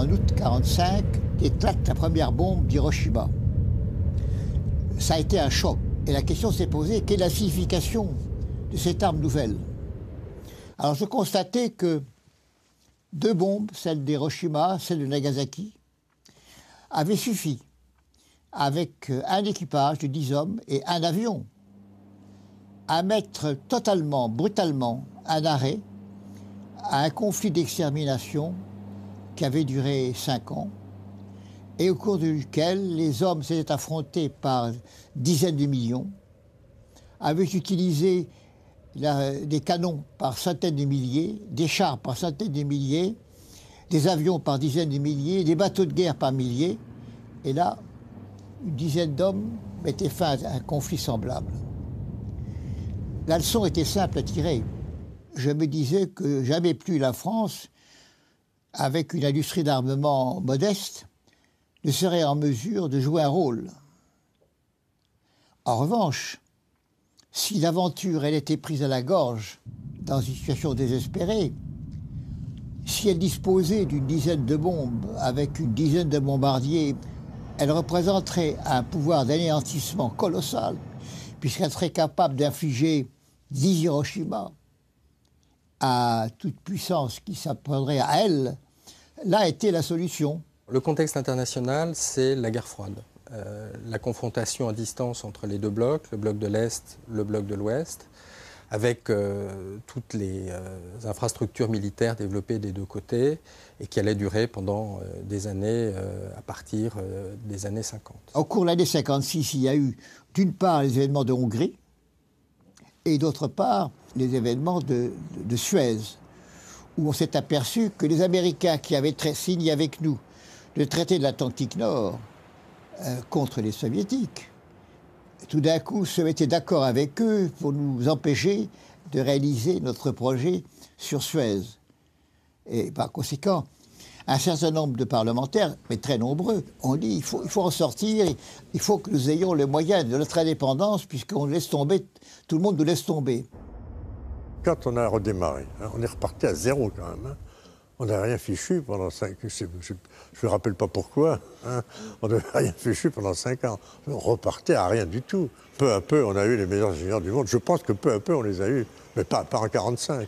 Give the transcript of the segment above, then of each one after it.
en août 1945, éclate la première bombe d'Hiroshima. Ça a été un choc. Et la question s'est posée, quelle est la signification de cette arme nouvelle? Alors je constatais que 2 bombes, celle d'Hiroshima, celle de Nagasaki, avaient suffi, avec un équipage de 10 hommes et un avion, à mettre totalement, brutalement, un arrêt à un conflit d'extermination qui avait duré 5 ans et au cours duquel les hommes s'étaient affrontés par dizaines de millions, avaient utilisé des canons par centaines de milliers, des chars par centaines de milliers, des avions par dizaines de milliers, des bateaux de guerre par milliers. Et là, une dizaine d'hommes mettaient fin à un conflit semblable. La leçon était simple à tirer. Je me disais que jamais plus la France, avec une industrie d'armement modeste, ne serait en mesure de jouer un rôle. En revanche, si l'aventure elle était prise à la gorge, dans une situation désespérée, si elle disposait d'une dizaine de bombes, avec une dizaine de bombardiers, elle représenterait un pouvoir d'anéantissement colossal, puisqu'elle serait capable d'infliger 10 Hiroshima à toute puissance qui s'apprendrait à elle. Là était la solution. Le contexte international, c'est la guerre froide. La confrontation à distance entre les deux blocs, le bloc de l'Est, le bloc de l'Ouest, avec toutes les infrastructures militaires développées des deux côtés et qui allaient durer pendant des années à partir des années 50. Au cours de l'année 56, il y a eu d'une part les événements de Hongrie et d'autre part les événements de Suez, où on s'est aperçu que les Américains qui avaient signé avec nous le traité de l'Atlantique Nord contre les Soviétiques, tout d'un coup se mettaient d'accord avec eux pour nous empêcher de réaliser notre projet sur Suez. Et par conséquent, un certain nombre de parlementaires, mais très nombreux, ont dit il faut en sortir, il faut que nous ayons les moyens de notre indépendance, puisqu'on laisse tomber, tout le monde nous laisse tomber. Quand on a redémarré, on est reparti à zéro quand même. On n'a rien fichu pendant 5 ans. Je ne me rappelle pas pourquoi. On n'avait rien fichu pendant 5 ans. On repartait à rien du tout. Peu à peu, on a eu les meilleurs ingénieurs du monde. Je pense que peu à peu, on les a eus, mais pas en 1945.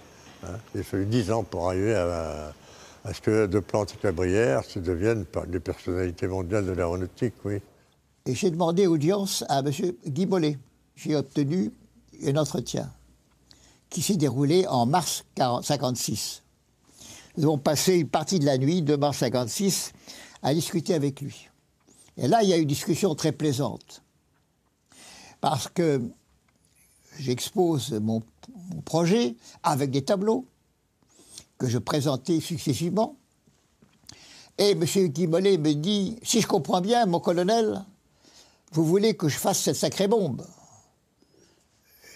Il a fallu 10 ans pour arriver à ce que De Plante et Cabrières se deviennent des personnalités mondiales de l'aéronautique, oui. Et j'ai demandé audience à M. Guy Mollet. J'ai obtenu un entretien qui s'est déroulé en mars 1956. Nous avons passé une partie de la nuit de mars 1956 à discuter avec lui. Et là, il y a eu une discussion très plaisante. Parce que j'expose mon projet avec des tableaux que je présentais successivement. Et M. Guy Mollet me dit, si je comprends bien, mon colonel, vous voulez que je fasse cette sacrée bombe?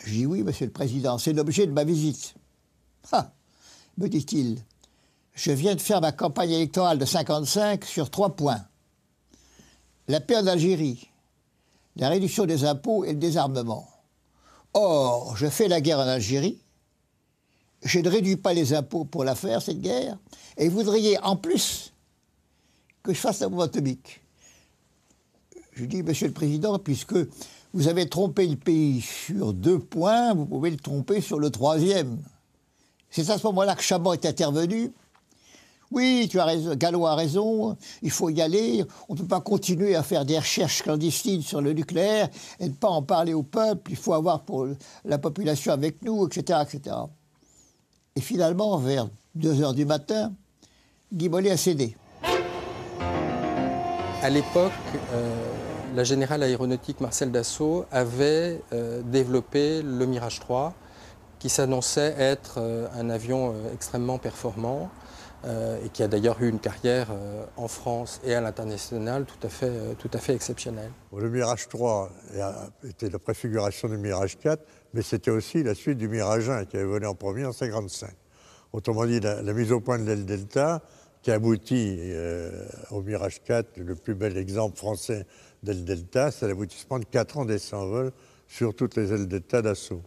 Je dis oui, Monsieur le Président, c'est l'objet de ma visite. Ah, me dit-il. Je viens de faire ma campagne électorale de 1955 sur 3 points. La paix en Algérie, la réduction des impôts et le désarmement. Or, je fais la guerre en Algérie, je ne réduis pas les impôts pour la faire, cette guerre, et vous voudriez en plus que je fasse la bombe atomique. Je dis, Monsieur le Président, puisque vous avez trompé le pays sur 2 points, vous pouvez le tromper sur le 3e. C'est à ce moment-là que Chaban est intervenu. Oui, tu as raison, Gallo a raison, il faut y aller, on ne peut pas continuer à faire des recherches clandestines sur le nucléaire et ne pas en parler au peuple, il faut avoir pour la population avec nous, etc., etc. Et finalement, vers 2 heures du matin, Guy Mollet a cédé. À l'époque, la générale aéronautique Marcel Dassault avait développé le Mirage 3, qui s'annonçait être un avion extrêmement performant, et qui a d'ailleurs eu une carrière en France et à l'international tout à fait exceptionnelle. Le Mirage 3 était la préfiguration du Mirage 4, mais c'était aussi la suite du Mirage 1 qui avait volé en premier en 1955. Autrement dit, la mise au point de l'aile Delta, qui aboutit au Mirage 4, le plus bel exemple français d'aile Delta, c'est l'aboutissement de 4 ans d'essai en vol sur toutes les ailes Delta d'Assaut.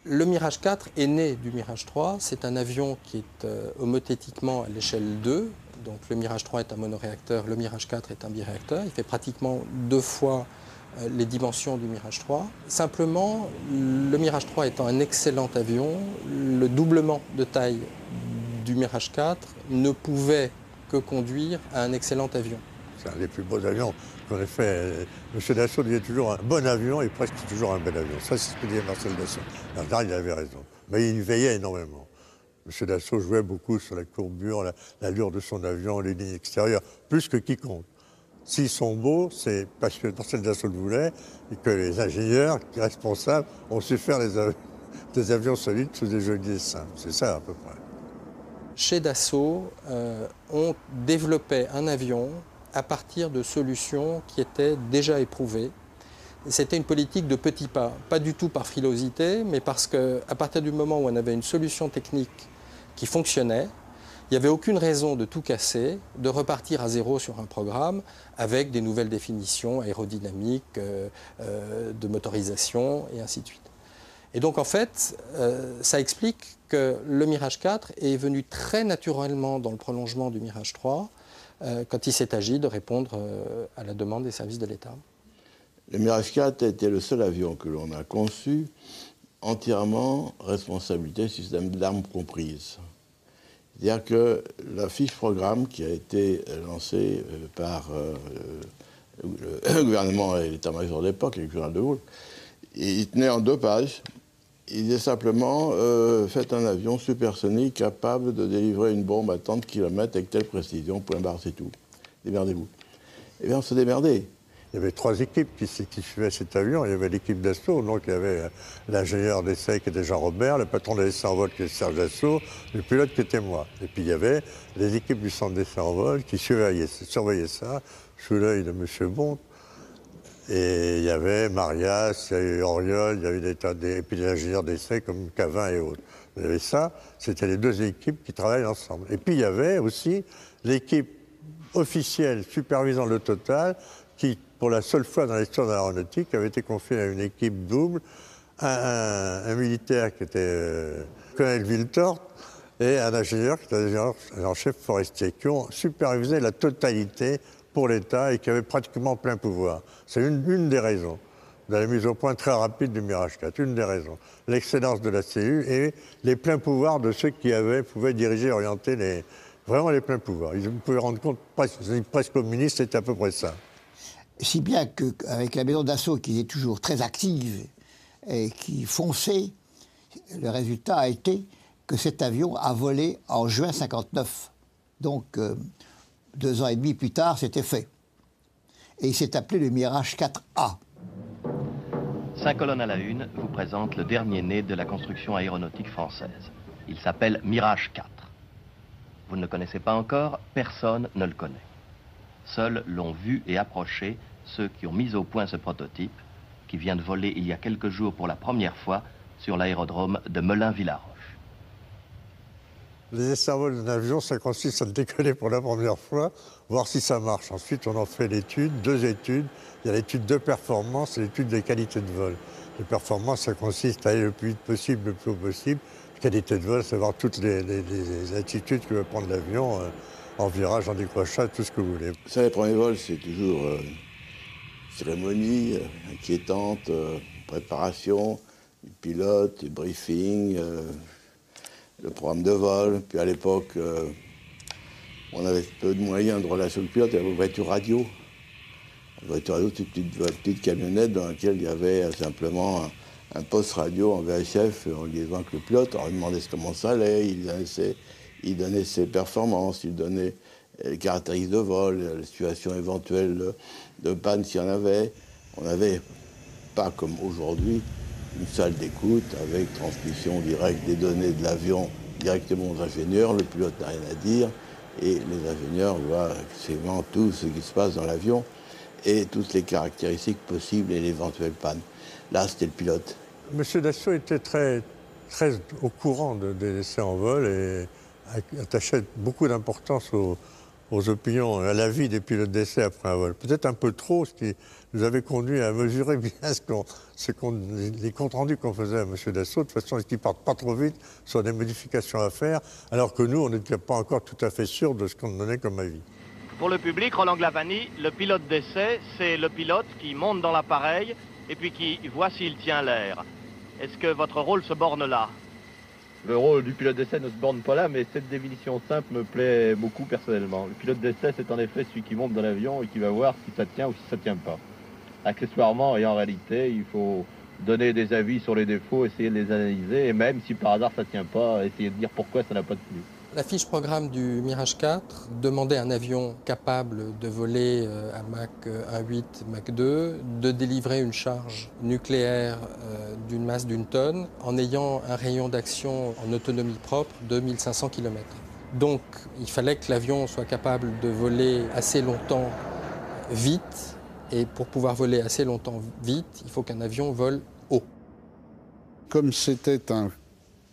Le Mirage 4 est né du Mirage 3. C'est un avion qui est homothétiquement à l'échelle 2, Donc le Mirage 3 est un monoréacteur, le Mirage 4 est un biréacteur. Il fait pratiquement 2 fois les dimensions du Mirage 3. Simplement, le Mirage 3 étant un excellent avion, le doublement de taille du Mirage 4 ne pouvait que conduire à un excellent avion. C'est un des plus beaux avions qu'on ait fait. M. Dassault disait toujours un bon avion et presque toujours un bel avion. Ça, c'est ce que disait Marcel Dassault. Là, il avait raison. Mais il veillait énormément. M. Dassault jouait beaucoup sur la courbure, l'allure de son avion, les lignes extérieures, plus que quiconque. S'ils sont beaux, c'est parce que Marcel Dassault le voulait et que les ingénieurs responsables ont su faire des avions solides sous des jolis dessins. C'est ça à peu près. Chez Dassault, on développait un avion à partir de solutions qui étaient déjà éprouvées. C'était une politique de petits pas du tout par frilosité, mais parce qu'à partir du moment où on avait une solution technique qui fonctionnait, il n'y avait aucune raison de tout casser, de repartir à zéro sur un programme avec des nouvelles définitions aérodynamiques, de motorisation et ainsi de suite. Et donc en fait, ça explique que le Mirage 4 est venu très naturellement dans le prolongement du Mirage 3 quand il s'est agi de répondre à la demande des services de l'État. Le Mirage 4 était le seul avion que l'on a conçu entièrement responsabilité système d'armes comprises. C'est-à-dire que la fiche programme qui a été lancée par le gouvernement et l'état-major de l'époque, avec le général de Gaulle, il tenait en 2 pages. Il disait simplement faites un avion supersonique capable de délivrer une bombe à tant de kilomètres avec telle précision, point barre, c'est tout. Démerdez-vous. Eh bien, on se démerdait. Il y avait 3 équipes qui suivaient cet avion. Il y avait l'équipe Dassault, donc il y avait l'ingénieur d'essai qui était Jean Robert, le patron des essais en vol qui était Serge Dassault, le pilote qui était moi. Et puis il y avait les équipes du centre d'essai en vol qui surveillaient ça sous l'œil de M. Bont. Et il y avait Marias, il y avait Auriol, il y avait et puis des ingénieurs d'essai comme Cavin et autres. Il y avait ça, c'était les 2 équipes qui travaillaient ensemble. Et puis il y avait aussi l'équipe officielle supervisant le total qui, pour la seule fois dans l'histoire de l'aéronautique, avait été confiée à une équipe double, un militaire qui était colonel Viltort et un ingénieur qui était un chef forestier, qui ont supervisé la totalité pour l'État et qui avait pratiquement plein pouvoir. C'est une des raisons de la mise au point très rapide du Mirage 4, une des raisons. L'excellence de la CU et les pleins pouvoirs de ceux qui pouvaient diriger et orienter vraiment les pleins pouvoirs. Ils pouvaient rendre compte, presque au ministre, c'était à peu près ça. Si bien qu'avec la maison Dassault qui est toujours très active et qui fonçait, le résultat a été que cet avion a volé en juin 1959. Donc 2 ans et demi plus tard, c'était fait. Et il s'est appelé le Mirage 4A. 5 colonnes à la une vous présente le dernier né de la construction aéronautique française. Il s'appelle Mirage 4. Vous ne le connaissez pas encore, personne ne le connaît. Seuls l'ont vu et approché ceux qui ont mis au point ce prototype, qui vient de voler il y a quelques jours pour la première fois sur l'aérodrome de Melun-Villaroche. Les essais en vol d'un avion, ça consiste à le décoller pour la première fois, voir si ça marche. Ensuite, on en fait l'étude, 2 études. Il y a l'étude de performance et l'étude des qualités de vol. Les performances, ça consiste à aller le plus vite possible, le plus haut possible. Qualité de vol, savoir toutes les attitudes que va prendre l'avion, en virage, en décrochage, tout ce que vous voulez. Ça, les premiers vols, c'est toujours cérémonie inquiétante, préparation, du pilote, du briefing, le programme de vol. Puis à l'époque, on avait peu de moyens de relation avec le pilote, il y avait une voiture radio. La voiture radio, c'est une petite camionnette dans laquelle il y avait simplement un poste radio en VHF en liaison avec le pilote. On lui demandait comment ça allait, il donnait ses performances, il donnait les caractéristiques de vol, les situations éventuelles de panne s'il y en avait. On n'avait pas comme aujourd'hui une salle d'écoute avec transmission directe des données de l'avion directement aux ingénieurs. Le pilote n'a rien à dire et les ingénieurs voient effectivement tout ce qui se passe dans l'avion et toutes les caractéristiques possibles et l'éventuelle panne. Là, c'était le pilote. M. Dassault était très au courant des essais en vol et attachait beaucoup d'importance aux aux opinions, à l'avis des pilotes d'essai après un vol. Peut-être un peu trop, ce qui nous avait conduit à mesurer bien les comptes rendus qu'on faisait à M. Dassault, de façon à ce qu'ils ne partent pas trop vite sur des modifications à faire, alors que nous, on n'était pas encore tout à fait sûrs de ce qu'on donnait comme avis. Pour le public, Roland Glavany, le pilote d'essai, c'est le pilote qui monte dans l'appareil et puis qui voit s'il tient l'air. Est-ce que votre rôle se borne là? Le rôle du pilote d'essai ne se borne pas là, mais cette définition simple me plaît beaucoup personnellement. Le pilote d'essai, c'est en effet celui qui monte dans l'avion et qui va voir si ça tient ou si ça ne tient pas. Accessoirement et en réalité, il faut donner des avis sur les défauts, essayer de les analyser, et même si par hasard ça ne tient pas, essayer de dire pourquoi ça n'a pas tenu. La fiche programme du Mirage 4 demandait un avion capable de voler à Mach 1,8, Mach 2, de délivrer une charge nucléaire d'une masse d'une tonne en ayant un rayon d'action en autonomie propre de 1500 km. Donc il fallait que l'avion soit capable de voler assez longtemps vite, et pour pouvoir voler assez longtemps vite, il faut qu'un avion vole haut. Comme c'était un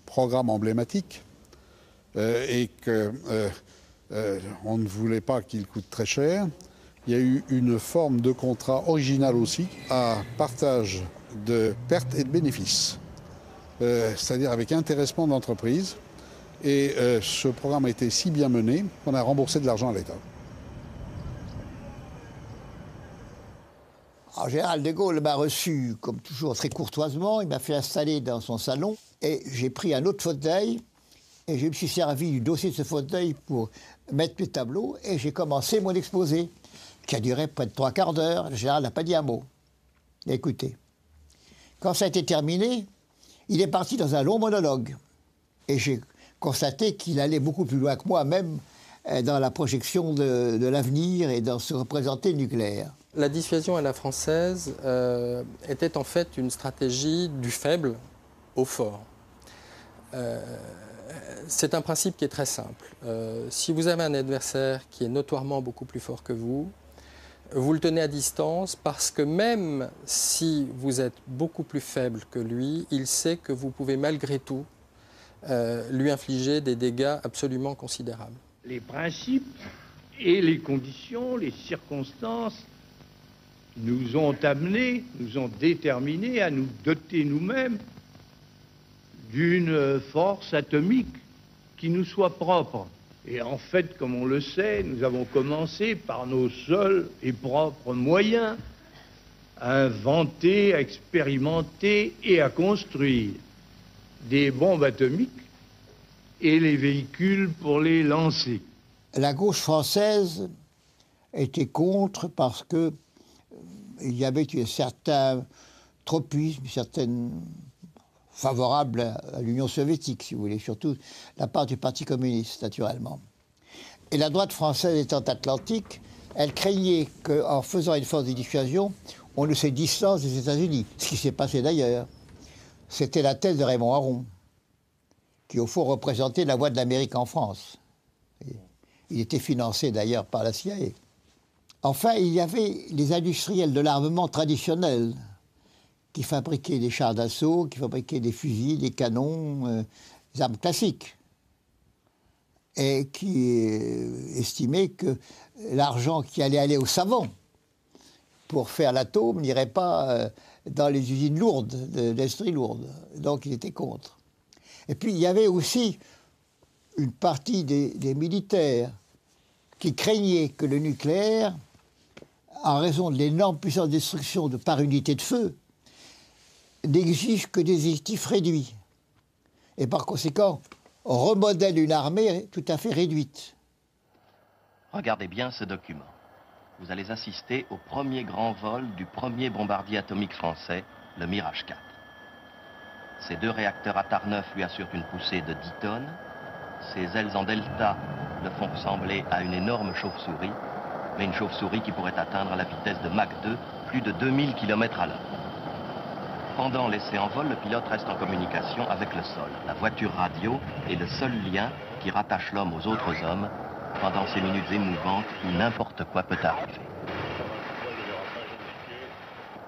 programme emblématique, et qu'on ne voulait pas qu'il coûte très cher, il y a eu une forme de contrat original aussi, à partage de pertes et de bénéfices, c'est-à-dire avec intéressement d'entreprise. Et ce programme a été si bien mené qu'on a remboursé de l'argent à l'État. En général, de Gaulle m'a reçu, comme toujours, très courtoisement. Il m'a fait installer dans son salon et j'ai pris un autre fauteuil. Et je me suis servi du dossier de ce fauteuil pour mettre mes tableaux et j'ai commencé mon exposé, qui a duré près de 3/4 d'heure. Le général n'a pas dit un mot. Écoutez, quand ça a été terminé, il est parti dans un long monologue. Et j'ai constaté qu'il allait beaucoup plus loin que moi, même dans la projection de l'avenir et dans se représenter nucléaire. La dissuasion à la française était en fait une stratégie du faible au fort. C'est un principe qui est très simple. Si vous avez un adversaire qui est notoirement beaucoup plus fort que vous, vous le tenez à distance parce que même si vous êtes beaucoup plus faible que lui, il sait que vous pouvez malgré tout lui infliger des dégâts absolument considérables. Les principes et les conditions, les circonstances nous ont amenés, nous ont déterminés à nous doter nous-mêmes d'une force atomique qui nous soit propre. Et en fait, comme on le sait, nous avons commencé par nos seuls et propres moyens à inventer, à expérimenter et à construire des bombes atomiques et les véhicules pour les lancer. La gauche française était contre parce que il y avait un certain tropisme, certaine favorable à l'Union soviétique, si vous voulez, surtout la part du Parti communiste, naturellement. Et la droite française étant atlantique, elle craignait qu'en faisant une force de dissuasion, on ne se distance des États-Unis, ce qui s'est passé d'ailleurs. C'était la thèse de Raymond Aron, qui au fond représentait la voix de l'Amérique en France. Il était financé d'ailleurs par la CIA. Enfin, il y avait les industriels de l'armement traditionnel, qui fabriquaient des chars d'assaut, qui fabriquaient des fusils, des canons, des armes classiques, et qui estimaient que l'argent qui allait aller aux savants pour faire l'atome n'irait pas dans les usines lourdes, d'industrie lourde. Donc ils étaient contre. Et puis il y avait aussi une partie des militaires qui craignaient que le nucléaire, en raison de l'énorme puissance de destruction par unité de feu, n'exige que des effectifs réduits. Et par conséquent, on remodèle une armée tout à fait réduite. Regardez bien ce document. Vous allez assister au premier grand vol du premier bombardier atomique français, le Mirage 4. Ces 2 réacteurs à Tarneuf lui assurent une poussée de 10 tonnes. Ses ailes en delta le font ressembler à une énorme chauve-souris, mais une chauve-souris qui pourrait atteindre à la vitesse de Mach 2 plus de 2000 km à l'heure. Pendant l'essai en vol, le pilote reste en communication avec le sol. La voiture radio est le seul lien qui rattache l'homme aux autres hommes pendant ces minutes émouvantes où n'importe quoi peut arriver.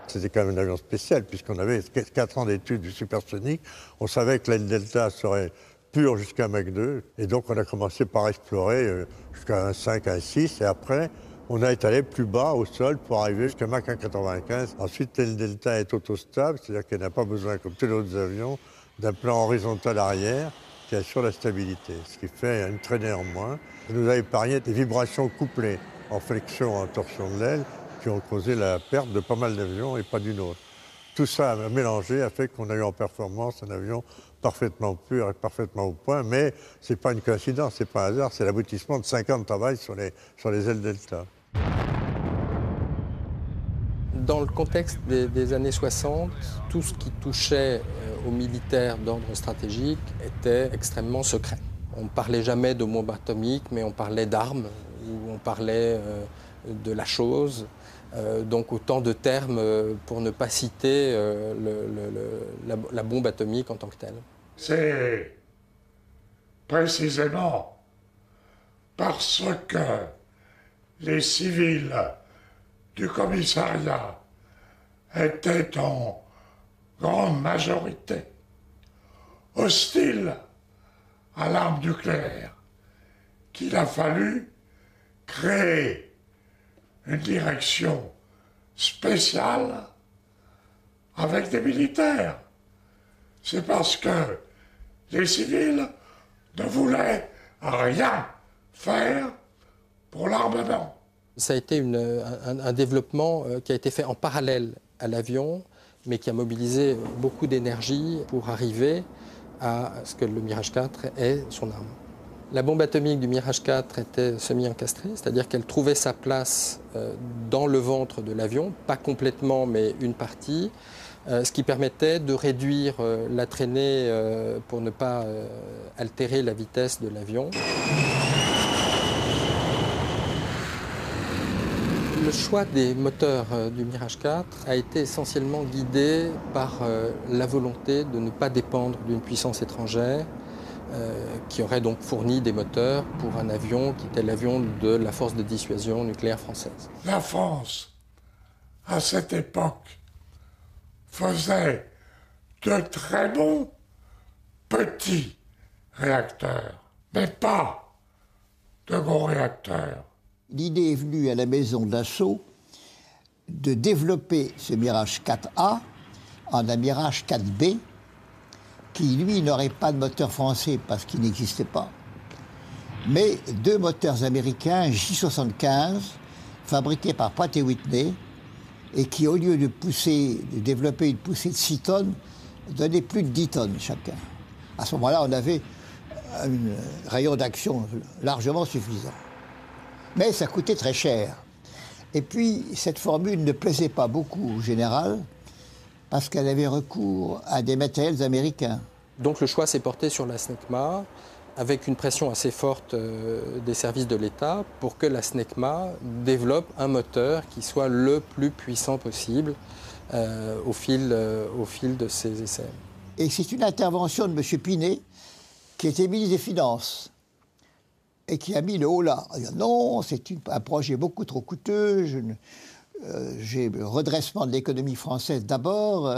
C'était quand même un avion spécial, puisqu'on avait 4 ans d'études du supersonique. On savait que l'aile delta serait pur jusqu'à Mach 2. Et donc on a commencé par explorer jusqu'à 1,5, 1,6 et après on a étalé plus bas au sol pour arriver jusqu'à Mach 1,95. Ensuite le delta est autostable, c'est-à-dire qu'elle n'a pas besoin, comme tous les autres avions, d'un plan horizontal arrière qui assure la stabilité, ce qui fait une traînée en moins. Ça nous a épargné des vibrations couplées en flexion, en torsion de l'aile, qui ont causé la perte de pas mal d'avions et pas d'une autre. Tout ça mélangé a fait qu'on a eu en performance un avion parfaitement pur et parfaitement au point, mais ce n'est pas une coïncidence, ce n'est pas un hasard, c'est l'aboutissement de 5 ans de travail sur les ailes Delta. Dans le contexte des années 60, tout ce qui touchait aux militaires d'ordre stratégique était extrêmement secret. On ne parlait jamais de bombes atomiques, mais on parlait d'armes, ou on parlait de la chose. Donc autant de termes pour ne pas citer la bombe atomique en tant que telle. C'est précisément parce que les civils du commissariat étaient en grande majorité hostiles à l'arme nucléaire qu'il a fallu créer une direction spéciale avec des militaires. C'est parce que les civils ne voulaient rien faire pour l'armement. Ça a été un développement qui a été fait en parallèle à l'avion, mais qui a mobilisé beaucoup d'énergie pour arriver à ce que le Mirage 4 est son arme. La bombe atomique du Mirage 4 était semi-encastrée, c'est-à-dire qu'elle trouvait sa place dans le ventre de l'avion, pas complètement, mais une partie, ce qui permettait de réduire la traînée pour ne pas altérer la vitesse de l'avion. Le choix des moteurs du Mirage 4 a été essentiellement guidé par la volonté de ne pas dépendre d'une puissance étrangère qui aurait donc fourni des moteurs pour un avion qui était l'avion de la force de dissuasion nucléaire française. La France, à cette époque, faisait de très bons petits réacteurs, mais pas de gros réacteurs. L'idée est venue à la maison d'assaut de développer ce Mirage 4A en un Mirage 4B qui, lui, n'aurait pas de moteur français parce qu'il n'existait pas, mais deux moteurs américains J75 fabriqués par Pratt & Whitney et qui, au lieu de développer une poussée de 6 tonnes, donnaient plus de 10 tonnes chacun. À ce moment-là, on avait un rayon d'action largement suffisant. Mais ça coûtait très cher. Et puis, cette formule ne plaisait pas beaucoup au général, parce qu'elle avait recours à des matériels américains. Donc le choix s'est porté sur la SNECMA, avec une pression assez forte des services de l'État, pour que la SNECMA développe un moteur qui soit le plus puissant possible au fil de ses essais. Et c'est une intervention de M. Pinet, qui était ministre des Finances, et qui a mis le haut là. Il a dit, non, c'est un projet beaucoup trop coûteux, j'ai le redressement de l'économie française d'abord.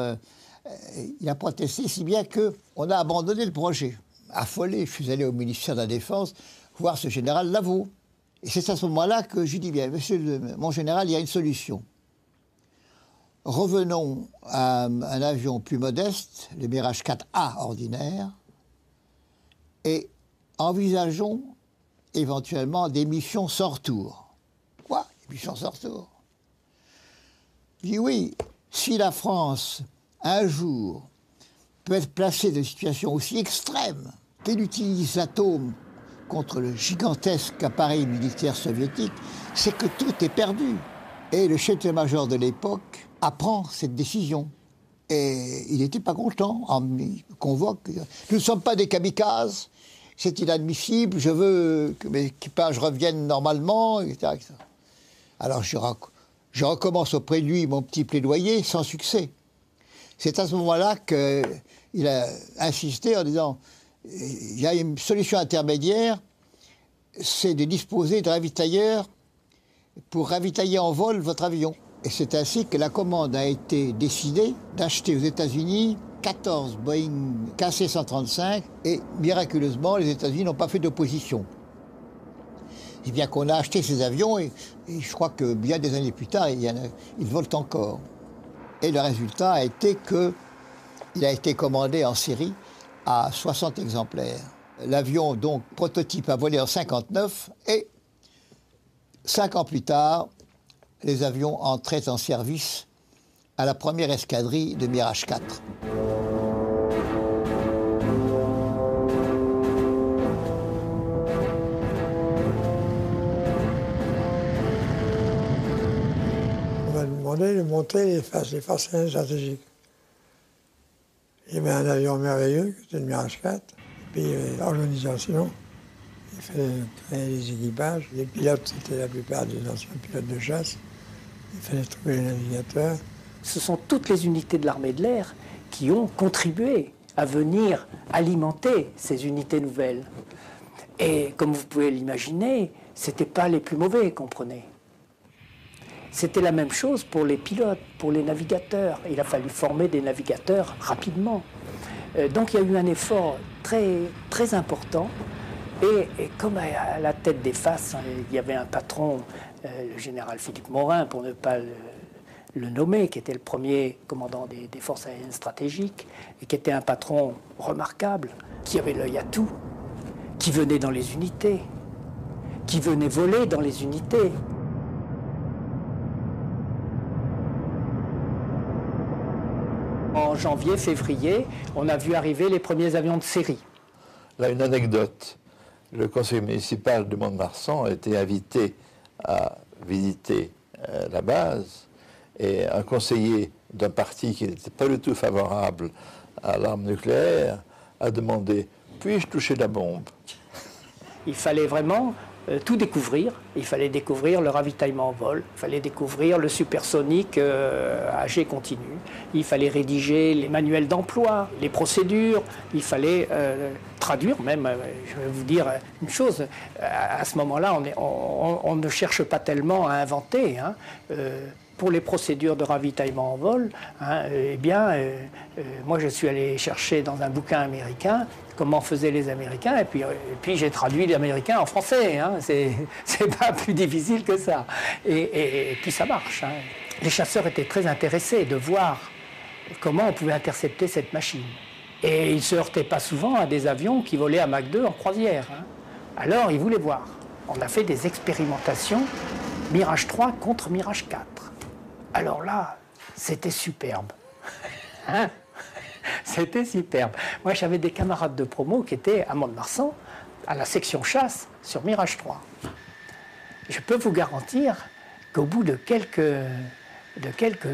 Il a protesté si bien qu'on a abandonné le projet. Affolé, je suis allé au ministère de la Défense voir ce général Lavaux. Et c'est à ce moment-là que je dis, bien, monsieur mon général, il y a une solution. Revenons à un avion plus modeste, le Mirage 4A ordinaire, et envisageons éventuellement des missions sans retour. Quoi? Des missions sans retour? Je dis oui, si la France, un jour, peut être placée dans une situation aussi extrême qu'elle utilise l'atome contre le gigantesque appareil militaire soviétique, c'est que tout est perdu. Et le chef d'état-major de l'époque apprend cette décision. Et il n'était pas content. Il convoque. Nous ne sommes pas des kamikazes. C'est inadmissible. Je veux que mes équipages reviennent normalement, etc. Alors je recommence auprès de lui mon petit plaidoyer sans succès. C'est à ce moment-là qu'il a insisté en disant il y a une solution intermédiaire, c'est de disposer de ravitailleurs pour ravitailler en vol votre avion. Et c'est ainsi que la commande a été décidée d'acheter aux États-Unis 14 Boeing KC-135 et miraculeusement, les États-Unis n'ont pas fait d'opposition. Eh bien qu'on a acheté ces avions et je crois que bien des années plus tard, ils volent encore. Et le résultat a été qu'il a été commandé en série à 60 exemplaires. L'avion, donc, prototype a volé en 1959 et 5 ans plus tard, les avions entraient en service à la première escadrille de Mirage 4. On m'a demandé de monter les façades stratégiques. Il y avait un avion merveilleux, c'était le Mirage 4. Et puis l'organisation, il fallait créer les équipages. Les pilotes, c'était la plupart des anciens pilotes de chasse. Il fallait trouver les navigateurs. Ce sont toutes les unités de l'armée de l'air qui ont contribué à venir alimenter ces unités nouvelles. Et comme vous pouvez l'imaginer, ce n'étaient pas les plus mauvais qu'on prenait. C'était la même chose pour les pilotes, pour les navigateurs. Il a fallu former des navigateurs rapidement. Donc il y a eu un effort très, très important. Et comme à la tête des FAS, il y avait un patron, le général Philippe Morin, pour ne pas le nommer, qui était le premier commandant des forces aériennes stratégiques, et qui était un patron remarquable, qui avait l'œil à tout, qui venait dans les unités, qui venait voler dans les unités. En janvier, février, on a vu arriver les premiers avions de série. Là, une anecdote. Le conseil municipal de Mont-de-Marsan a été invité à visiter la base et un conseiller d'un parti qui n'était pas du tout favorable à l'arme nucléaire a demandé « Puis-je toucher la bombe ?» Il fallait vraiment tout découvrir. Il fallait découvrir le ravitaillement en vol, il fallait découvrir le supersonique à jet continu, il fallait rédiger les manuels d'emploi, les procédures, il fallait traduire même, je vais vous dire une chose, à ce moment-là, on ne cherche pas tellement à inventer. Hein. Pour les procédures de ravitaillement en vol, hein, moi je suis allé chercher dans un bouquin américain comment faisaient les Américains, et puis j'ai traduit l'américain en français. Hein, c'est pas plus difficile que ça. Et puis ça marche. Hein. Les chasseurs étaient très intéressés de voir comment on pouvait intercepter cette machine. Et ils ne se heurtaient pas souvent à des avions qui volaient à Mach 2 en croisière. Hein. Alors ils voulaient voir. On a fait des expérimentations Mirage 3 contre Mirage 4. Alors là, c'était superbe. Hein? C'était superbe. Moi, j'avais des camarades de promo qui étaient à Mont-de-Marsan, à la section chasse, sur Mirage 3. Je peux vous garantir qu'au bout de quelques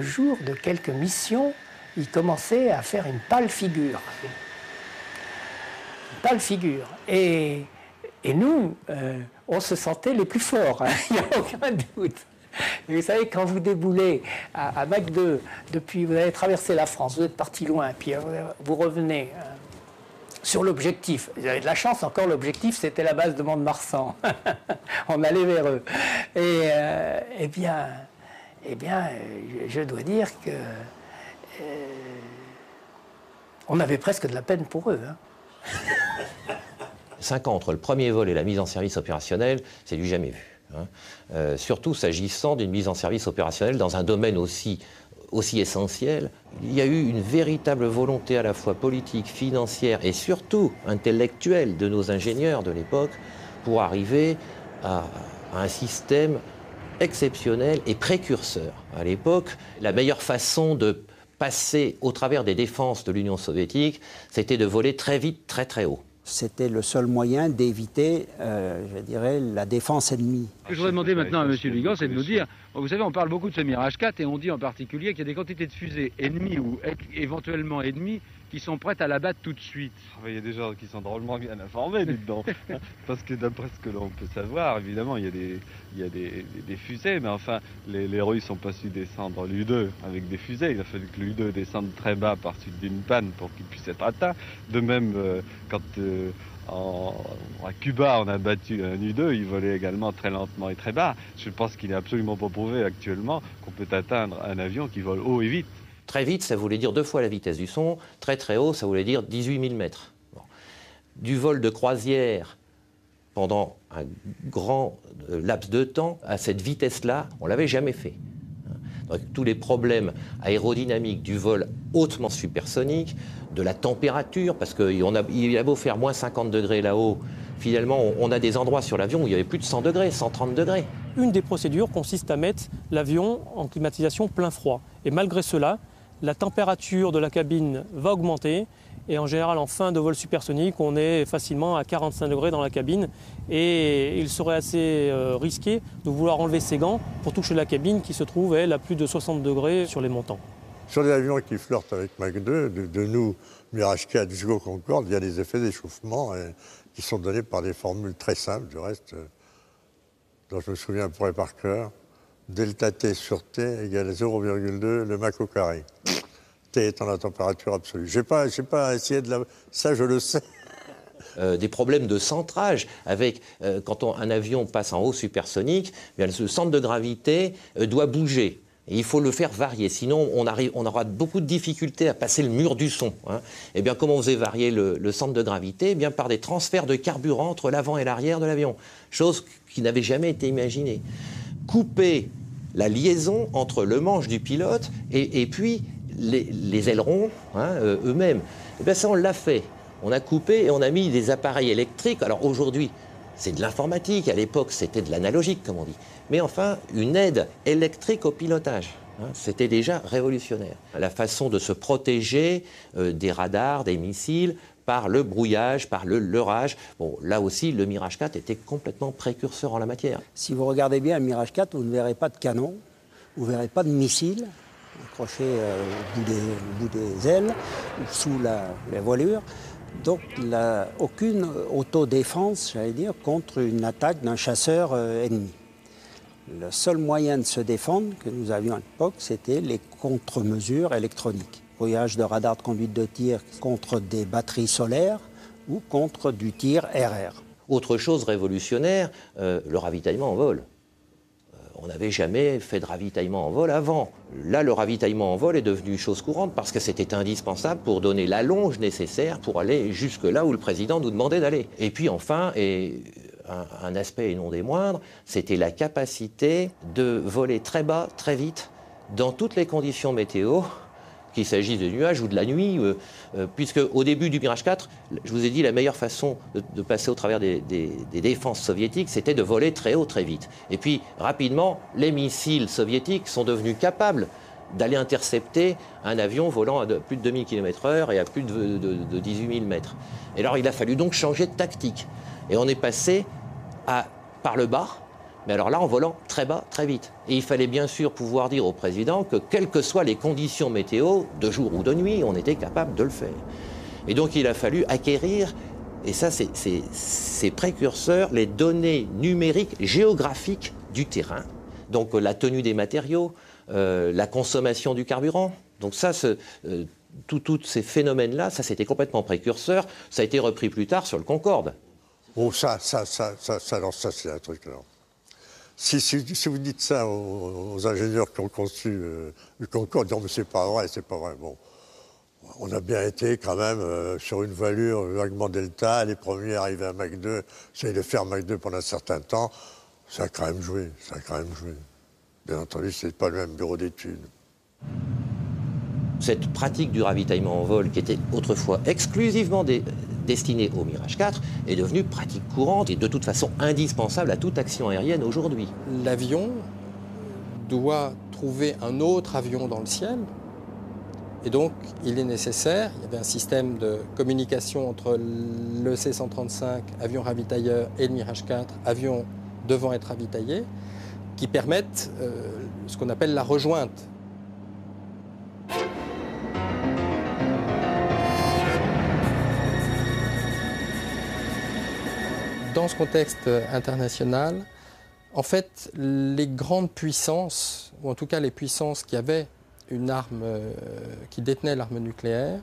jours, de quelques missions, ils commençaient à faire une pâle figure. Une pâle figure. Et nous, on se sentait les plus forts, hein. Il n'y a aucun doute. Et vous savez, quand vous déboulez à Mach 2, depuis vous avez traversé la France, vous êtes parti loin, puis vous revenez sur l'objectif. Vous avez de la chance, encore l'objectif, c'était la base de Mont-de-Marsan. On allait vers eux. Et bien, je dois dire que on avait presque de la peine pour eux. Hein. 5 ans entre le premier vol et la mise en service opérationnelle, c'est du jamais vu. Hein. Surtout s'agissant d'une mise en service opérationnelle dans un domaine aussi essentiel. Il y a eu une véritable volonté à la fois politique, financière et surtout intellectuelle de nos ingénieurs de l'époque pour arriver à un système exceptionnel et précurseur. À l'époque, la meilleure façon de passer au travers des défenses de l'Union soviétique, c'était de voler très vite, très très haut. C'était le seul moyen d'éviter, je dirais, la défense ennemie. Ce que je voudrais demander maintenant à M. Lugan, c'est de nous dire, vous savez, on parle beaucoup de ce Mirage 4 et on dit en particulier qu'il y a des quantités de fusées ennemies ou éventuellement ennemies qui sont prêtes à la battre tout de suite. Il y a des gens qui sont drôlement bien informés dedans. Parce que d'après ce que l'on peut savoir, évidemment, il y a des fusées, mais enfin, les Russes n'ont pas su descendre l'U-2 avec des fusées. Il a fallu que l'U-2 descende très bas par suite d'une panne pour qu'il puisse être atteint. De même, quand à Cuba, on a battu un U-2, il volait également très lentement et très bas. Je pense qu'il n'est absolument pas prouvé actuellement qu'on peut atteindre un avion qui vole haut et vite. Très vite, ça voulait dire 2 fois la vitesse du son. Très très haut, ça voulait dire 18 000 mètres. Bon. Du vol de croisière pendant un grand laps de temps, à cette vitesse-là, on ne l'avait jamais fait. Donc, tous les problèmes aérodynamiques du vol hautement supersonique, de la température, parce qu'il a beau faire moins 50 degrés là-haut, finalement, on a des endroits sur l'avion où il y avait plus de 100 degrés, 130 degrés. Une des procédures consiste à mettre l'avion en climatisation plein froid. Et malgré cela, la température de la cabine va augmenter. Et en général, en fin de vol supersonique, on est facilement à 45 degrés dans la cabine. Et il serait assez risqué de vouloir enlever ses gants pour toucher la cabine qui se trouve, elle, à plus de 60 degrés sur les montants. Sur les avions qui flirtent avec Mach 2, de nous, Mirage 4 jusqu'au Concorde, il y a des effets d'échauffement qui sont donnés par des formules très simples, du reste, dont je me souviens pour par cœur. Delta T sur T égale 0,2 le Mach au carré. T étant la température absolue. Je n'ai pas essayé de la... Ça, je le sais. Des problèmes de centrage avec, quand un avion passe en haut supersonique, bien, le centre de gravité doit bouger. Et il faut le faire varier, sinon on aura beaucoup de difficultés à passer le mur du son. Hein. Et bien, comment on faisait varier le centre de gravité? Eh bien, par des transferts de carburant entre l'avant et l'arrière de l'avion, chose qui n'avait jamais été imaginée. Couper la liaison entre le manche du pilote et puis les ailerons eux-mêmes. Et bien ça, on l'a fait. On a coupé et on a mis des appareils électriques. Alors aujourd'hui, c'est de l'informatique. À l'époque, c'était de l'analogique, comme on dit. Mais enfin, une aide électrique au pilotage. C'était déjà révolutionnaire. La façon de se protéger des radars, des missiles, par le brouillage, par le leurrage. Bon, là aussi, le Mirage 4 était complètement précurseur en la matière. Si vous regardez bien le Mirage 4, vous ne verrez pas de canon, vous ne verrez pas de missiles accrochés au bout des ailes ou sous la voilure. Donc, aucune autodéfense, j'allais dire, contre une attaque d'un chasseur ennemi. Le seul moyen de se défendre que nous avions à l'époque, c'était les contre-mesures électroniques. Brouillage de radar de conduite de tir contre des batteries solaires ou contre du tir RR. Autre chose révolutionnaire, le ravitaillement en vol. On n'avait jamais fait de ravitaillement en vol avant. Là, le ravitaillement en vol est devenu chose courante parce que c'était indispensable pour donner l'allonge nécessaire pour aller jusque là où le président nous demandait d'aller. Et puis enfin, et un aspect et non des moindres, c'était la capacité de voler très bas, très vite, dans toutes les conditions météo, qu'il s'agisse de nuages ou de la nuit, puisque au début du Mirage 4, je vous ai dit la meilleure façon de passer au travers des défenses soviétiques, c'était de voler très haut, très vite. Et puis rapidement, les missiles soviétiques sont devenus capables d'aller intercepter un avion volant à plus de 2000 km/h et à plus de 18 000 mètres. Et alors il a fallu donc changer de tactique. Et on est passé par le bas, mais alors là en volant très bas, très vite. Et il fallait bien sûr pouvoir dire au président que quelles que soient les conditions météo, de jour ou de nuit, on était capable de le faire. Et donc il a fallu acquérir, et ça c'est précurseur, les données numériques, géographiques du terrain. Donc la tenue des matériaux, la consommation du carburant. Donc ça, tous ces phénomènes-là, ça c'était complètement précurseur. Ça a été repris plus tard sur le Concorde. Oh, ça c'est un truc, alors. Si vous dites ça aux ingénieurs qui ont conçu le Concorde, ils disent « mais c'est pas vrai, c'est pas vrai ». Bon, on a bien été quand même sur une voilure vaguement delta, les premiers arrivés à Mach 2, j'allais de faire Mach 2 pendant un certain temps, ça a quand même joué, Bien entendu, c'est pas le même bureau d'études. Cette pratique du ravitaillement en vol, qui était autrefois exclusivement destinée au Mirage 4, est devenue pratique courante et de toute façon indispensable à toute action aérienne aujourd'hui. L'avion doit trouver un autre avion dans le ciel. Et donc, il est nécessaire, il y avait un système de communication entre le C-135, avion ravitailleur, et le Mirage 4, avion devant être ravitaillé, qui permettent ce qu'on appelle la rejointe. Dans ce contexte international, en fait, les grandes puissances, ou en tout cas les puissances qui avaient une arme, qui détenaient l'arme nucléaire,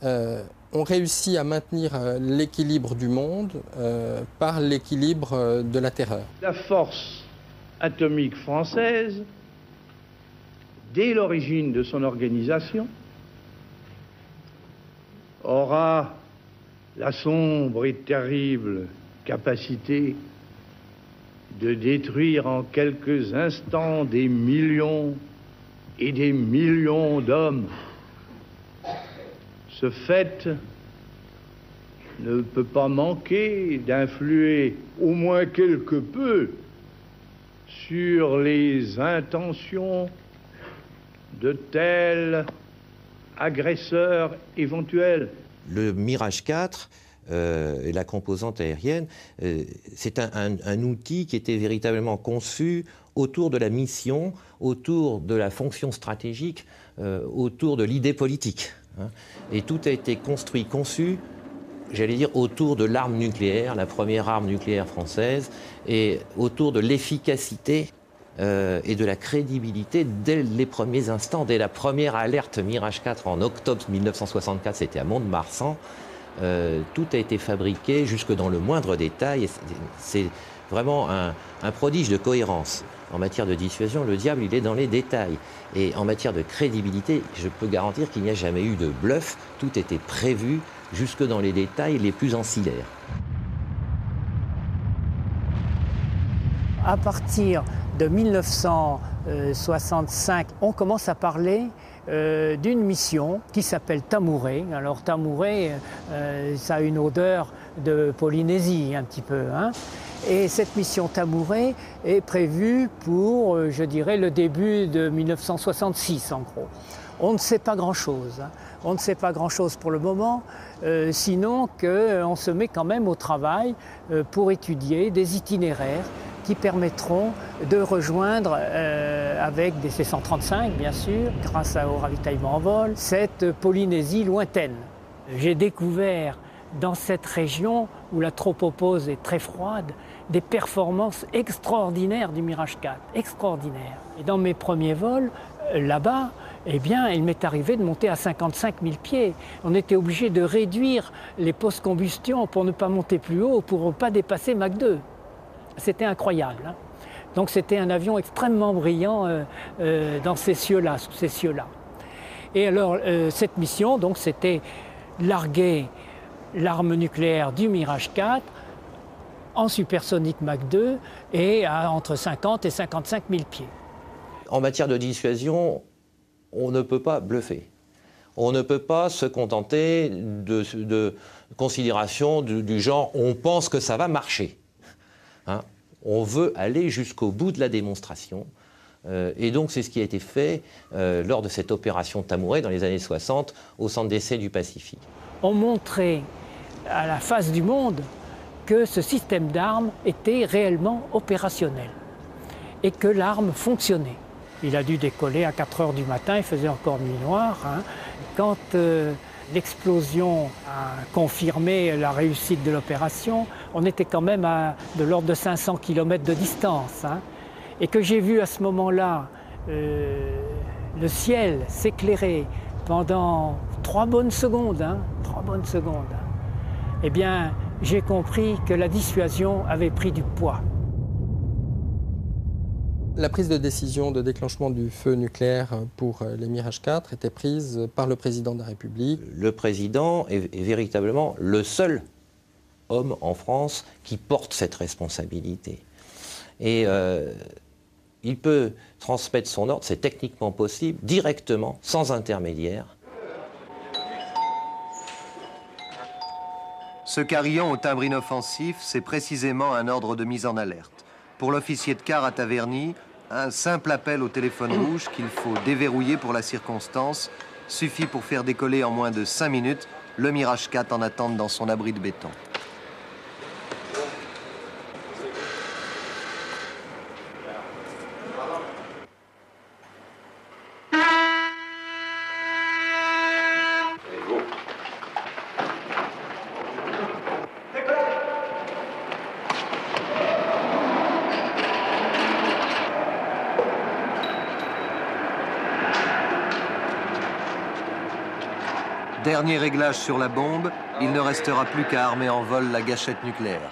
ont réussi à maintenir l'équilibre du monde par l'équilibre de la terreur. La force atomique française dès l'origine de son organisation, aura la sombre et terrible capacité de détruire en quelques instants des millions et des millions d'hommes. Ce fait ne peut pas manquer d'influer au moins quelque peu sur les intentions de tels agresseurs éventuels. Le Mirage 4 et la composante aérienne, c'est un outil qui était véritablement conçu autour de la mission, autour de la fonction stratégique, autour de l'idée politique. Hein. Et tout a été construit, conçu, j'allais dire, autour de l'arme nucléaire, la première arme nucléaire française, et autour de l'efficacité et de la crédibilité dès les premiers instants, dès la première alerte Mirage 4 en octobre 1964, c'était à Mont-de-Marsan. Tout a été fabriqué jusque dans le moindre détail. Et c'est vraiment un prodige de cohérence. En matière de dissuasion, le diable, il est dans les détails. Et en matière de crédibilité, je peux garantir qu'il n'y a jamais eu de bluff. Tout était prévu jusque dans les détails les plus ancillaires. À partir de 1965, on commence à parler d'une mission qui s'appelle Tamouré. Alors Tamouré, ça a une odeur de Polynésie un petit peu, hein. Et cette mission Tamouré est prévue pour, je dirais, le début de 1966 en gros. On ne sait pas grand-chose, hein. On ne sait pas grand-chose pour le moment, sinon qu'on se met quand même au travail pour étudier des itinéraires qui permettront de rejoindre, avec des C-135 bien sûr, grâce au ravitaillement en vol, cette Polynésie lointaine. J'ai découvert dans cette région où la tropopause est très froide, des performances extraordinaires du Mirage 4, extraordinaires. Et dans mes premiers vols, là-bas, eh bien, il m'est arrivé de monter à 55 000 pieds. On était obligé de réduire les post-combustion pour ne pas monter plus haut, pour ne pas dépasser Mach 2. C'était incroyable, hein. Donc c'était un avion extrêmement brillant dans ces cieux-là, sous ces cieux-là. Et alors, cette mission, donc, c'était larguer l'arme nucléaire du Mirage 4 en supersonique Mach 2 et à entre 50 et 55 000 pieds. En matière de dissuasion, on ne peut pas bluffer. On ne peut pas se contenter de considérations du genre « on pense que ça va marcher ». Hein, on veut aller jusqu'au bout de la démonstration. Et donc c'est ce qui a été fait lors de cette opération Tamouré dans les années 60 au centre d'essai du Pacifique. On montrait à la face du monde que ce système d'armes était réellement opérationnel et que l'arme fonctionnait. Il a dû décoller à 4 heures du matin, il faisait encore nuit noire, hein. Quand l'explosion a confirmé la réussite de l'opération, on était quand même à de l'ordre de 500 km de distance, hein. Et que j'ai vu à ce moment-là le ciel s'éclairer pendant 3 bonnes secondes, hein, 3 bonnes secondes, eh bien, j'ai compris que la dissuasion avait pris du poids. La prise de décision de déclenchement du feu nucléaire pour les Mirage 4 était prise par le président de la République. Le président est véritablement le seul homme en France qui porte cette responsabilité. Et il peut transmettre son ordre, c'est techniquement possible, directement, sans intermédiaire. Ce carillon au timbre inoffensif, c'est précisément un ordre de mise en alerte. Pour l'officier de quart à Taverny, un simple appel au téléphone rouge qu'il faut déverrouiller pour la circonstance suffit pour faire décoller en moins de 5 minutes le Mirage 4 en attente dans son abri de béton. Dernier réglage sur la bombe, il ne restera plus qu'à armer en vol la gâchette nucléaire.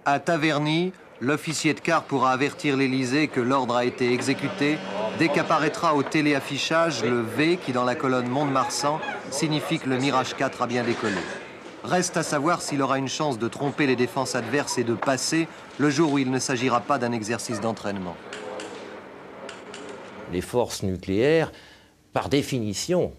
À Taverny, l'officier de quart pourra avertir l'Élysée que l'ordre a été exécuté dès qu'apparaîtra au téléaffichage le V qui, dans la colonne Mont-de-Marsan, signifie que le Mirage 4 a bien décollé. Reste à savoir s'il aura une chance de tromper les défenses adverses et de passer le jour où il ne s'agira pas d'un exercice d'entraînement. Les forces nucléaires, par définition,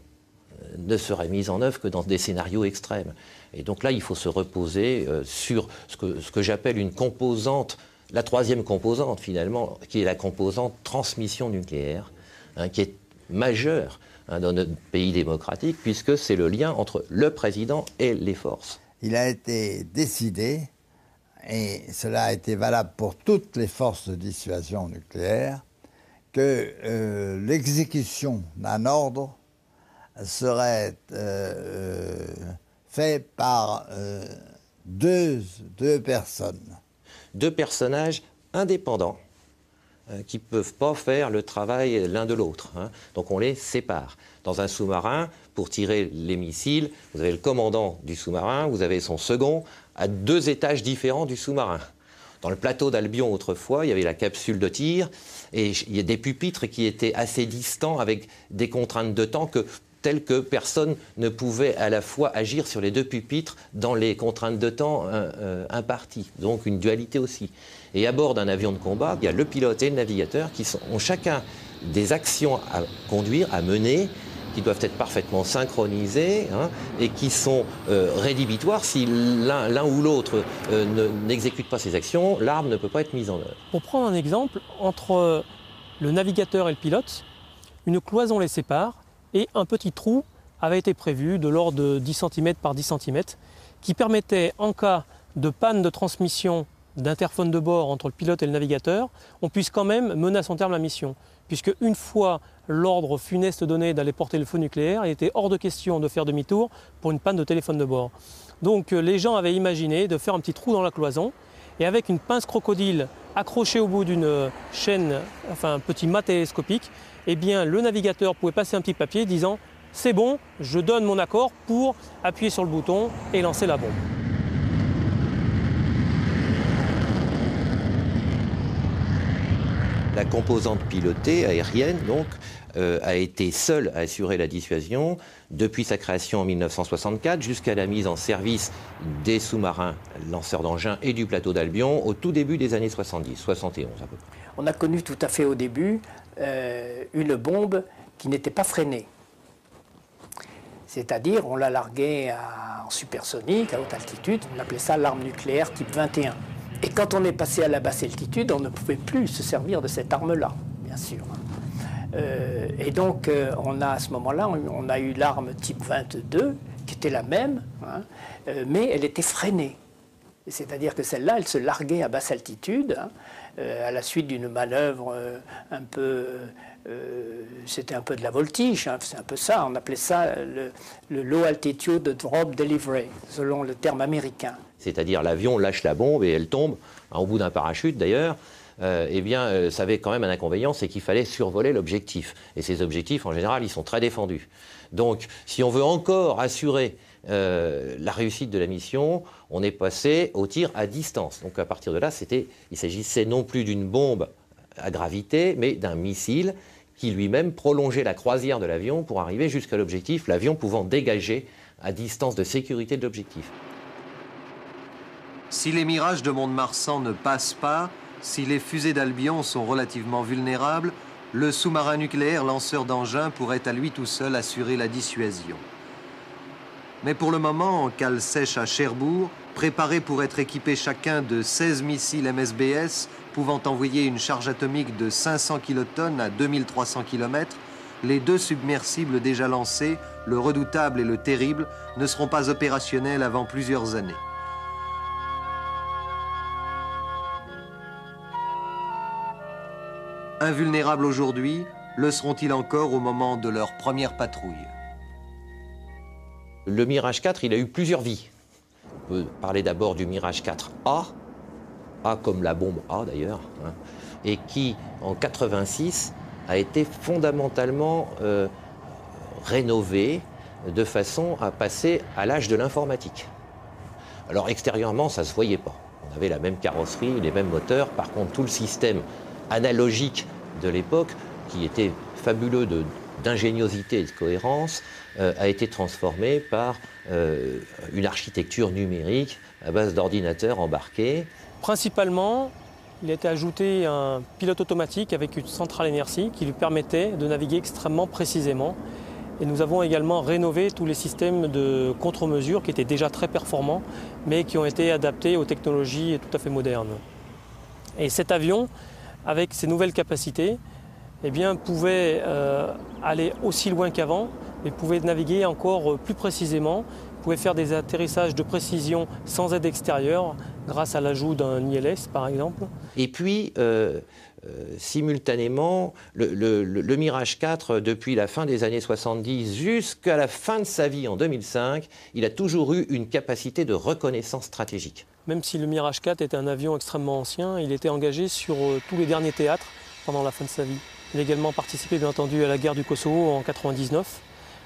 ne seraient mises en œuvre que dans des scénarios extrêmes. Et donc là, il faut se reposer sur ce que j'appelle une composante, la troisième composante finalement, qui est la composante transmission nucléaire, hein, qui est majeure dans notre pays démocratique, puisque c'est le lien entre le président et les forces. Il a été décidé, et cela a été valable pour toutes les forces de dissuasion nucléaire, que l'exécution d'un ordre serait fait par deux personnes. Deux personnages indépendants qui ne peuvent pas faire le travail l'un de l'autre. Hein. Donc on les sépare. Dans un sous-marin, pour tirer les missiles, vous avez le commandant du sous-marin, vous avez son second, à 2 étages différents du sous-marin. Dans le plateau d'Albion, autrefois, il y avait la capsule de tir, et il y a des pupitres qui étaient assez distants, avec des contraintes de temps telles que personne ne pouvait à la fois agir sur les 2 pupitres dans les contraintes de temps imparties. Donc une dualité aussi. Et à bord d'un avion de combat, il y a le pilote et le navigateur qui ont chacun des actions à conduire, à mener, qui doivent être parfaitement synchronisées, hein, et qui sont rédhibitoires. Si l'un ou l'autre n'exécute pas ces actions, l'arme ne peut pas être mise en œuvre. Pour prendre un exemple, entre le navigateur et le pilote, une cloison les sépare et un petit trou avait été prévu de l'ordre de 10 cm par 10 cm qui permettait, en cas de panne de transmission d'interphone de bord entre le pilote et le navigateur, on puisse quand même mener à son terme la mission. Puisque une fois l'ordre funeste donné d'aller porter le feu nucléaire, il était hors de question de faire demi-tour pour une panne de téléphone de bord. Donc les gens avaient imaginé de faire un petit trou dans la cloison et avec une pince crocodile accrochée au bout d'une chaîne, enfin un petit mât télescopique, eh bien le navigateur pouvait passer un petit papier disant « c'est bon, je donne mon accord pour appuyer sur le bouton et lancer la bombe ». La composante pilotée aérienne, donc, a été seule à assurer la dissuasion depuis sa création en 1964 jusqu'à la mise en service des sous-marins lanceurs d'engins et du plateau d'Albion au tout début des années 70, 71 à peu près. On a connu tout à fait au début une bombe qui n'était pas freinée. C'est-à-dire, on la larguait en supersonique, à haute altitude, on appelait ça l'arme nucléaire type 21. Et quand on est passé à la basse altitude, on ne pouvait plus se servir de cette arme-là, bien sûr. Et donc, à ce moment-là, on a eu l'arme type 22, qui était la même, hein, mais elle était freinée. C'est-à-dire que celle-là, elle se larguait à basse altitude, hein, à la suite d'une manœuvre un peu... c'était un peu de la voltige, hein, c'est un peu ça. On appelait ça le Low Altitude Drop Delivery, selon le terme américain. C'est-à-dire l'avion lâche la bombe et elle tombe, hein, au bout d'un parachute d'ailleurs. Eh bien, ça avait quand même un inconvénient, c'est qu'il fallait survoler l'objectif. Et ces objectifs, en général, ils sont très défendus. Donc, si on veut encore assurer la réussite de la mission, on est passé au tir à distance. Donc, à partir de là, il s'agissait non plus d'une bombe à gravité, mais d'un missile qui lui-même prolongeait la croisière de l'avion pour arriver jusqu'à l'objectif, l'avion pouvant dégager à distance de sécurité de l'objectif. Si les mirages de Mont-de-Marsan ne passent pas, si les fusées d'Albion sont relativement vulnérables, le sous-marin nucléaire lanceur d'engins pourrait à lui tout seul assurer la dissuasion. Mais pour le moment, en cale sèche à Cherbourg, préparés pour être équipés chacun de 16 missiles MSBS pouvant envoyer une charge atomique de 500 kilotonnes à 2300 km, les 2 submersibles déjà lancés, le redoutable et le terrible, ne seront pas opérationnels avant plusieurs années. Invulnérables aujourd'hui, le seront-ils encore au moment de leur première patrouille? Le Mirage 4, il a eu plusieurs vies. On peut parler d'abord du Mirage 4A, A comme la bombe A d'ailleurs, hein, et qui, en 86, a été fondamentalement rénové de façon à passer à l'âge de l'informatique. Alors extérieurement, ça ne se voyait pas. On avait la même carrosserie, les mêmes moteurs. Par contre, tout le système analogique de l'époque, qui était fabuleux d'ingéniosité et de cohérence, a été transformé par une architecture numérique à base d'ordinateurs embarqués. Principalement, il a été ajouté un pilote automatique avec une centrale inertie qui lui permettait de naviguer extrêmement précisément. Et nous avons également rénové tous les systèmes de contre-mesure qui étaient déjà très performants, mais qui ont été adaptés aux technologies tout à fait modernes. Et cet avion, avec ses nouvelles capacités, eh bien, pouvait aller aussi loin qu'avant, mais pouvait naviguer encore plus précisément, pouvait faire des atterrissages de précision sans aide extérieure, grâce à l'ajout d'un ILS par exemple. Et puis, simultanément, le Mirage 4, depuis la fin des années 70 jusqu'à la fin de sa vie en 2005, il a toujours eu une capacité de reconnaissance stratégique. Même si le Mirage 4 était un avion extrêmement ancien, il était engagé sur tous les derniers théâtres pendant la fin de sa vie. Il a également participé bien entendu à la guerre du Kosovo en 1999,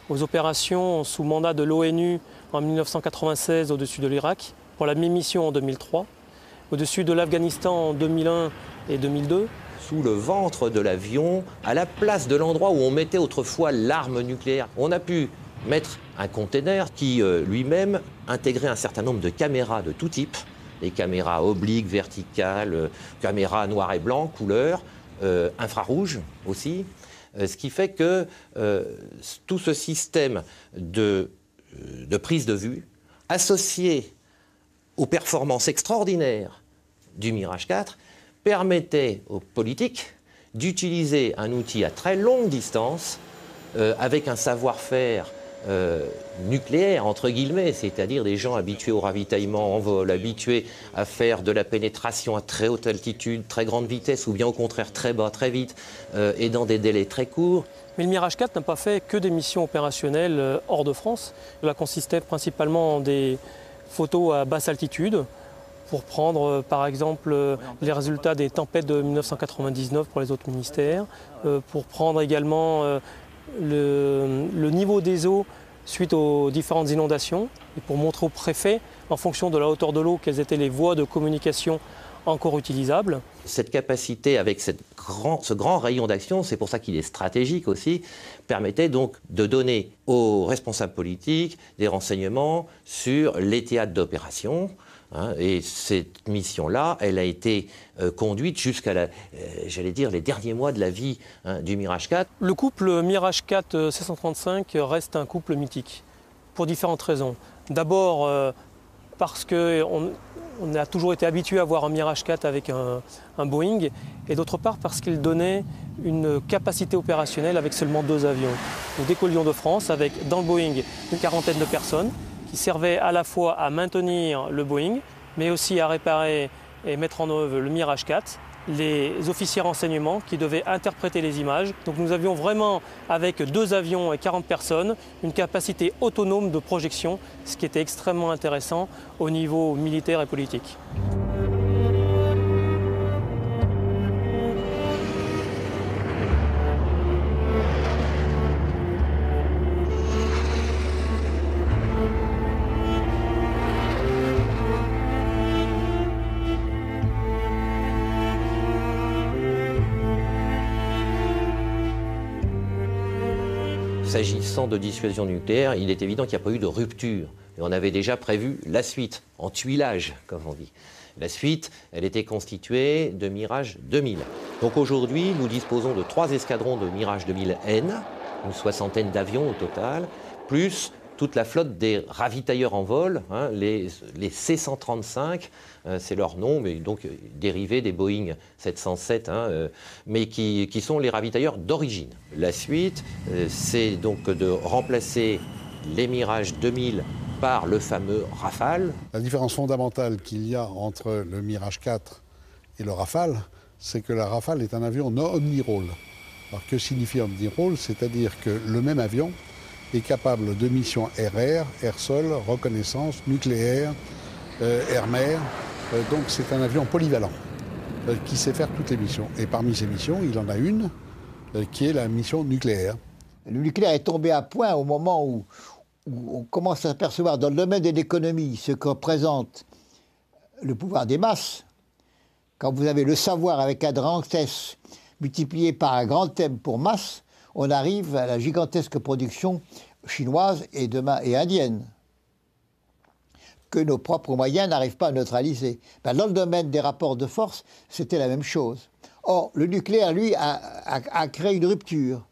aux opérations sous mandat de l'ONU en 1996 au-dessus de l'Irak, pour la même mission en 2003, au-dessus de l'Afghanistan en 2001 et 2002. Sous le ventre de l'avion, à la place de l'endroit où on mettait autrefois l'arme nucléaire, on a pu mettre un container qui lui-même intégrait un certain nombre de caméras de tout type, des caméras obliques, verticales, caméras noir et blanc, couleur, infrarouge aussi, ce qui fait que tout ce système de prise de vue, associé aux performances extraordinaires du Mirage 4, permettait aux politiques d'utiliser un outil à très longue distance, avec un savoir-faire nucléaire, entre guillemets, c'est-à-dire des gens habitués au ravitaillement en vol, habitués à faire de la pénétration à très haute altitude, très grande vitesse, ou bien au contraire très bas, très vite, et dans des délais très courts. Mais le Mirage 4 n'a pas fait que des missions opérationnelles hors de France. Cela consistait principalement en des photos à basse altitude, pour prendre par exemple les résultats des tempêtes de 1999 pour les autres ministères, pour prendre également le niveau des eaux suite aux différentes inondations, et pour montrer au préfet, en fonction de la hauteur de l'eau, quelles étaient les voies de communication encore utilisables. Cette capacité avec ce grand rayon d'action, c'est pour ça qu'il est stratégique aussi, permettait donc de donner aux responsables politiques des renseignements sur les théâtres d'opération. Et cette mission-là, elle a été conduite jusqu'à, j'allais dire, les derniers mois de la vie du Mirage 4. Le couple Mirage 4 C-135 reste un couple mythique, pour différentes raisons. D'abord, parce qu'on a toujours été habitué à voir un Mirage 4 avec un Boeing, et d'autre part parce qu'il donnait une capacité opérationnelle avec seulement 2 avions. Nous décollions de France avec, dans le Boeing, une quarantaine de personnes, qui servait à la fois à maintenir le Boeing, mais aussi à réparer et mettre en œuvre le Mirage 4, les officiers renseignements qui devaient interpréter les images. Donc nous avions vraiment, avec 2 avions et 40 personnes, une capacité autonome de projection, ce qui était extrêmement intéressant au niveau militaire et politique. S'agissant de dissuasion nucléaire, il est évident qu'il n'y a pas eu de rupture. Et on avait déjà prévu la suite, en tuilage, comme on dit. La suite, elle était constituée de Mirage 2000. Donc aujourd'hui, nous disposons de 3 escadrons de Mirage 2000N, une 60aine d'avions au total, plus toute la flotte des ravitailleurs en vol, les C-135, c'est leur nom, mais donc dérivés des Boeing 707, mais qui sont les ravitailleurs d'origine. La suite, c'est donc de remplacer les Mirage 2000 par le fameux Rafale. La différence fondamentale qu'il y a entre le Mirage 4 et le Rafale, c'est que la Rafale est un avion non omni-rôle. Alors que signifie omni-rôle? C'est-à-dire que le même avion est capable de missions air-air, air-sol, reconnaissance, nucléaire, air-mer. Donc c'est un avion polyvalent qui sait faire toutes les missions. Et parmi ces missions, il en a une qui est la mission nucléaire. Le nucléaire est tombé à point au moment où on commence à s'apercevoir dans le domaine de l'économie ce que représente le pouvoir des masses. Quand vous avez le savoir avec un grand S multiplié par un grand M pour masse, on arrive à la gigantesque production chinoise et demain et indienne, que nos propres moyens n'arrivent pas à neutraliser. Ben, dans le domaine des rapports de force, c'était la même chose. Or, le nucléaire, lui, a créé une rupture.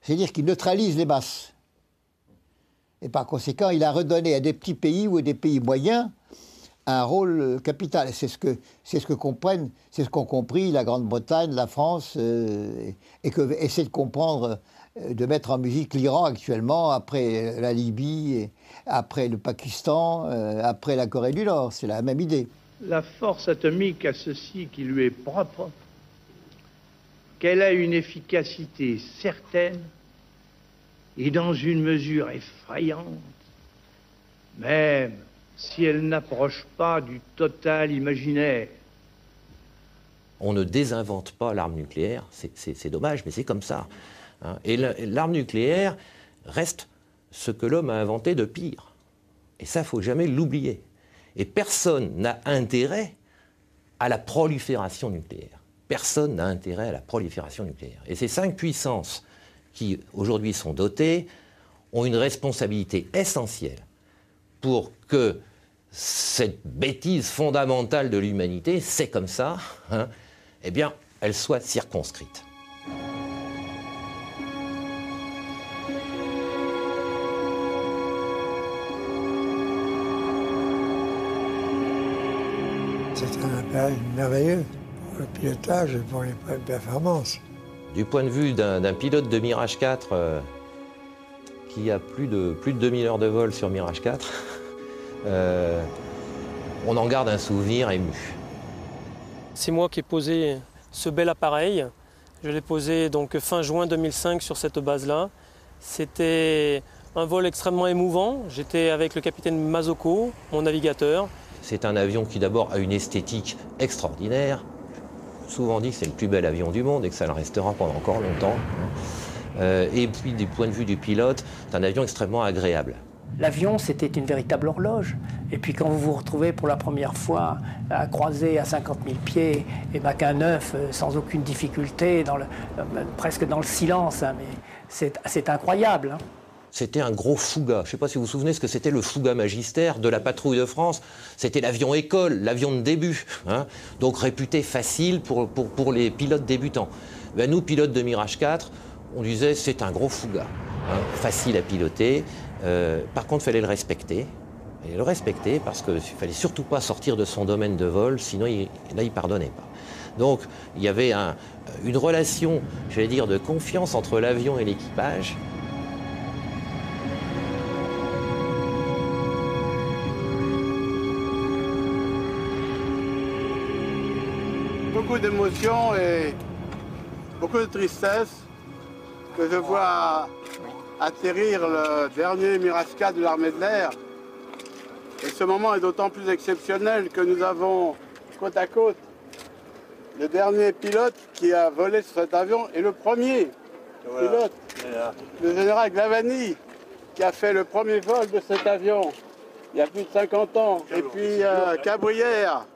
C'est-à-dire qu'il neutralise les masses. Et par conséquent, il a redonné à des petits pays ou à des pays moyens un rôle capital. C'est ce qu'ont compris la Grande-Bretagne, la France, et que essaie de comprendre, de mettre en musique l'Iran actuellement, après la Libye, après le Pakistan, après la Corée du Nord. C'est la même idée. La force atomique a ceci qui lui est propre, qu'elle a une efficacité certaine et dans une mesure effrayante, même si elle n'approche pas du total imaginaire. On ne désinvente pas l'arme nucléaire, c'est dommage, mais c'est comme ça. Hein. Et l'arme nucléaire reste ce que l'homme a inventé de pire. Et ça, il ne faut jamais l'oublier. Et personne n'a intérêt à la prolifération nucléaire. Personne n'a intérêt à la prolifération nucléaire. Et ces 5 puissances qui, aujourd'hui, sont dotées, ont une responsabilité essentielle pour que cette bêtise fondamentale de l'humanité, c'est comme ça, hein, eh bien, elle soit circonscrite. C'est un appareil merveilleux pour le pilotage et pour les performances. Du point de vue d'un pilote de Mirage 4 qui a plus de 2000 heures de vol sur Mirage 4, on en garde un souvenir ému. C'est moi qui ai posé ce bel appareil. Je l'ai posé donc fin juin 2005 sur cette base-là. C'était un vol extrêmement émouvant. J'étais avec le capitaine Mazoko, mon navigateur. C'est un avion qui d'abord a une esthétique extraordinaire. Souvent dit que c'est le plus bel avion du monde et que ça le restera pendant encore longtemps. Et puis du point de vue du pilote, c'est un avion extrêmement agréable. L'avion, c'était une véritable horloge. Et puis quand vous vous retrouvez pour la première fois à croiser à 50 000 pieds et Mach 9 sans aucune difficulté, presque dans le silence, hein, mais c'est incroyable. Hein. C'était un gros Fouga. Je ne sais pas si vous vous souvenez ce que c'était le Fouga Magistère de la patrouille de France. C'était l'avion école, l'avion de début, hein, donc réputé facile pour les pilotes débutants. Ben, nous, pilotes de Mirage 4, on disait c'est un gros Fouga, hein, facile à piloter. Par contre, il fallait le respecter. Et le respecter parce qu'il ne fallait surtout pas sortir de son domaine de vol, sinon il ne pardonnait pas. Donc il y avait une relation, j'allais dire, de confiance entre l'avion et l'équipage. Beaucoup d'émotions et beaucoup de tristesse que je vois atterrir le dernier Mirage 4 de l'armée de l'air. Et ce moment est d'autant plus exceptionnel que nous avons côte à côte le dernier pilote qui a volé sur cet avion et le premier pilote, le général Glavany, qui a fait le premier vol de cet avion il y a plus de 50 ans. Et puis Cabrières,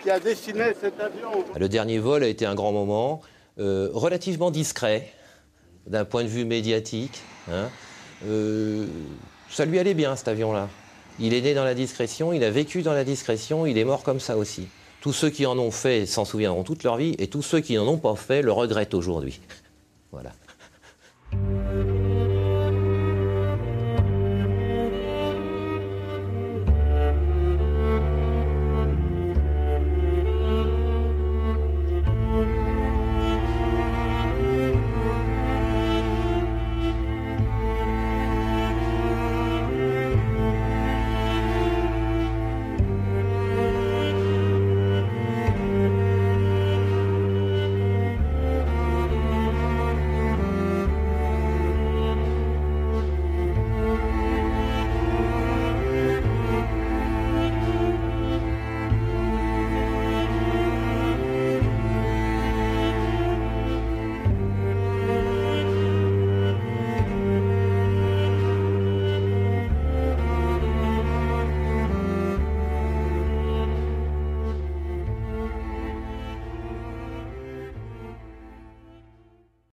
qui a dessiné cet avion. Le dernier vol a été un grand moment, relativement discret d'un point de vue médiatique. Hein. Ça lui allait bien, cet avion-là. Il est né dans la discrétion, il a vécu dans la discrétion, il est mort comme ça aussi. Tous ceux qui en ont fait s'en souviendront toute leur vie, et tous ceux qui n'en ont pas fait le regrettent aujourd'hui. Voilà.